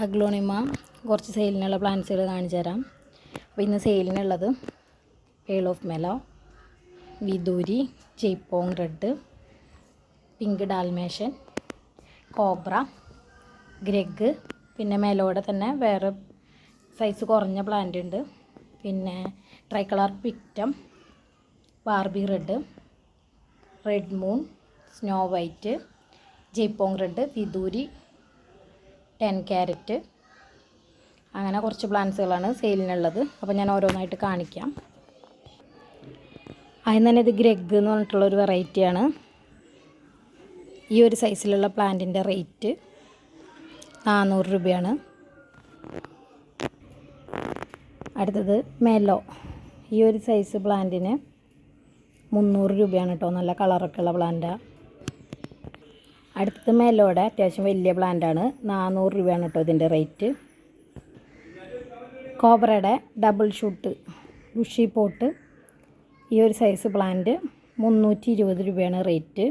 Aglaonema കുറച്ച് സെയിലിനുള്ള പ്ലാന്റ്സുകൾ കാണിച്ചു തരാം. അപ്പോൾ ഇന്ന് സെയിലിനുള്ളത് പേൾ ഓഫ് മെലോ, വിദൂരി, ജയ്പോങ് റെഡ്, പിങ്ക് ഡാൽമേഷൻ, കോബ്ര, ഗ്രെഗ്, പിന്നെ മെലോയുടെ തന്നെ വേറെ സൈസ് കുറഞ്ഞ പ്ലാന്റ് ഉണ്ട്, പിന്നെ tri colour pictum, Barbie red, red moon, snow white, ജയ്പോങ് റെഡ്, വിദൂരി, 10 ക്യാരറ്റ്, അങ്ങനെ കുറച്ച് പ്ലാന്റ്സുകളാണ് സെയിലിനുള്ളത്. അപ്പോൾ ഞാൻ ഓരോന്നായിട്ട് കാണിക്കാം. അതിന് തന്നെ ഇത് ഗ്രെഗ് എന്ന് പറഞ്ഞിട്ടുള്ളൊരു വെറൈറ്റിയാണ്. ഈ ഒരു സൈസിലുള്ള പ്ലാന്റിൻ്റെ റേറ്റ് 400 രൂപയാണ്. അടുത്തത് മെലോ, ഈ ഒരു സൈസ് പ്ലാന്റിന് 300 രൂപയാണ് കേട്ടോ. നല്ല കളറൊക്കെ ഉള്ള പ്ലാന്റാണ്. അടുത്തത് മെലോയുടെ അത്യാവശ്യം വലിയ പ്ലാന്റാണ്, 400 രൂപയാണ് കേട്ടോ ഇതിൻ്റെ റേറ്റ്. കോബ്രയുടെ ഡബിൾ ഷൂട്ട് ബുഷി പോട്ട്, ഈ ഒരു സൈസ് പ്ലാന്റ് 320 രൂപയാണ് റേറ്റ്.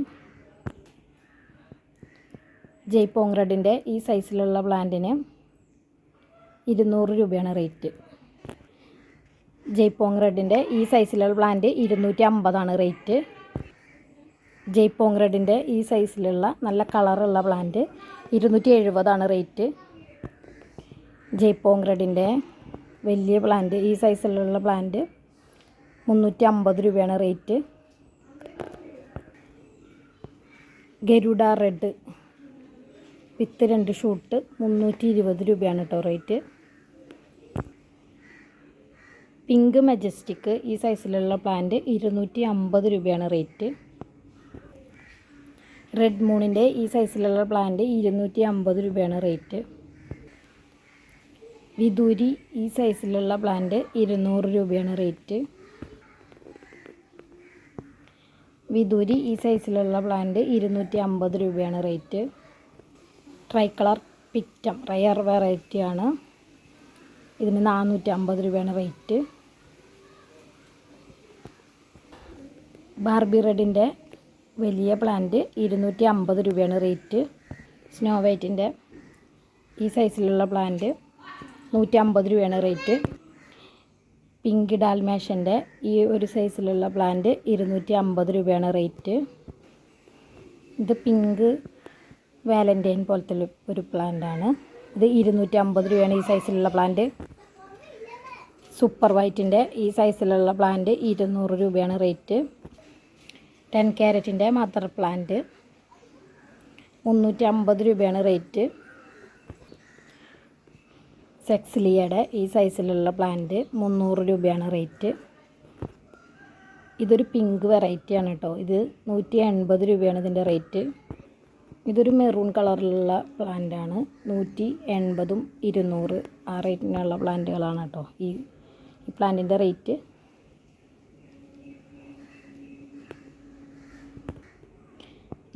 ജയ്പോങ് റെഡിൻ്റെ ഈ സൈസിലുള്ള പ്ലാന്റിന് 200 രൂപയാണ് റേറ്റ്. ജയ്പോങ് റെഡിൻ്റെ ഈ സൈസിലുള്ള പ്ലാന്റ് 250 റേറ്റ്. ജയ്പോങ് റെഡിൻ്റെ ഈ സൈസിലുള്ള നല്ല കളറുള്ള പ്ലാന്റ് 270 റേറ്റ്. ജയ്പോങ് റെഡിൻ്റെ വലിയ പ്ലാന്റ് ഈ സൈസിലുള്ള പ്ലാന്റ് 350 രൂപയാണ് rate. Garuda read with 2 shoot 320 രൂപയാണ് കേട്ടോ റേറ്റ്. പിങ്ക് മജസ്റ്റിക് ഈ സൈസിലുള്ള പ്ലാന്റ് 250 രൂപയാണ് റേറ്റ്. റെഡ് മൂണിൻ്റെ ഈ സൈസിലുള്ള പ്ലാന്റ് 250 രൂപയാണ് റേറ്റ്. വിദൂരി ഈ സൈസിലുള്ള പ്ലാന്റ് 200 രൂപയാണ് റേറ്റ്. വിദൂരി ഈ സൈസിലുള്ള പ്ലാന്റ് 250 രൂപയാണ് റേറ്റ്. ട്രൈ കളർ പിക്റ്റം റയർ വെറൈറ്റിയാണ്, ഇതിന് 450 രൂപയാണ് റേറ്റ്. ബാർബി റെഡിൻ്റെ വലിയ പ്ലാന്റ് 250 രൂപയാണ് റേറ്റ്. സ്നോ വൈറ്റിൻ്റെ ഈ സൈസിലുള്ള പ്ലാന്റ് 150 രൂപയാണ് റേറ്റ്. പിങ്ക് ഡാൽമേഷൻ്റെ ഈ ഒരു സൈസിലുള്ള പ്ലാന്റ് 250 രൂപയാണ് റേറ്റ്. ഇത് പിങ്ക് വാലൻറ്റൈൻ പോലത്തെ ഒരു പ്ലാന്റാണ്, ഇത് 250 രൂപയാണ് ഈ സൈസിലുള്ള പ്ലാന്റ്. സൂപ്പർ വൈറ്റിൻ്റെ ഈ സൈസിലുള്ള പ്ലാന്റ് 200 രൂപയാണ് റേറ്റ്. 10 ക്യാരറ്റിൻ്റെ മദർ പ്ലാന്റ് 350 രൂപയാണ് റേറ്റ്. സെക്സിലിയയുടെ ഈ സൈസിലുള്ള പ്ലാന്റ് 300 രൂപയാണ് റേറ്റ്. ഇതൊരു പിങ്ക് വെറൈറ്റിയാണ് കേട്ടോ, ഇത് 180 രൂപയാണ് ഇതിൻ്റെ റേറ്റ്. ഇതൊരു മെറൂൺ കളറിലുള്ള പ്ലാന്റാണ്, 180ഉം 200 ആ റേറ്റിനുള്ള പ്ലാന്റുകളാണ് കേട്ടോ ഈ പ്ലാന്റിൻ്റെ റേറ്റ്.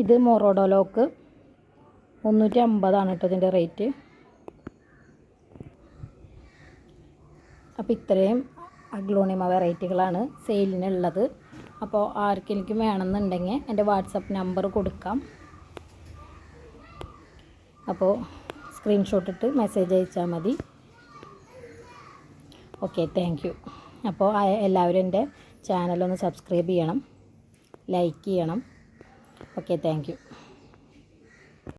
ഇത് മൊറോഡോലോക്ക് 350 കേട്ടോ ഇതിൻ്റെ റേറ്റ്. അപ്പോൾ ഇത്രയും അഗ്ലോണിമ വെറൈറ്റികളാണ് സെയിലിനുള്ളത്. അപ്പോൾ ആർക്കെങ്കിലും വേണമെന്നുണ്ടെങ്കിൽ എൻ്റെ വാട്സപ്പ് നമ്പർ കൊടുക്കാം. അപ്പോൾ സ്ക്രീൻഷോട്ട് ഇട്ട് മെസ്സേജ് അയച്ചാൽ മതി. Okay, thank you. അപ്പോൾ എല്ലാവരും എൻ്റെ ചാനലൊന്ന് സബ്സ്ക്രൈബ് ചെയ്യണം, ലൈക്ക് ചെയ്യണം. Okay, thank you.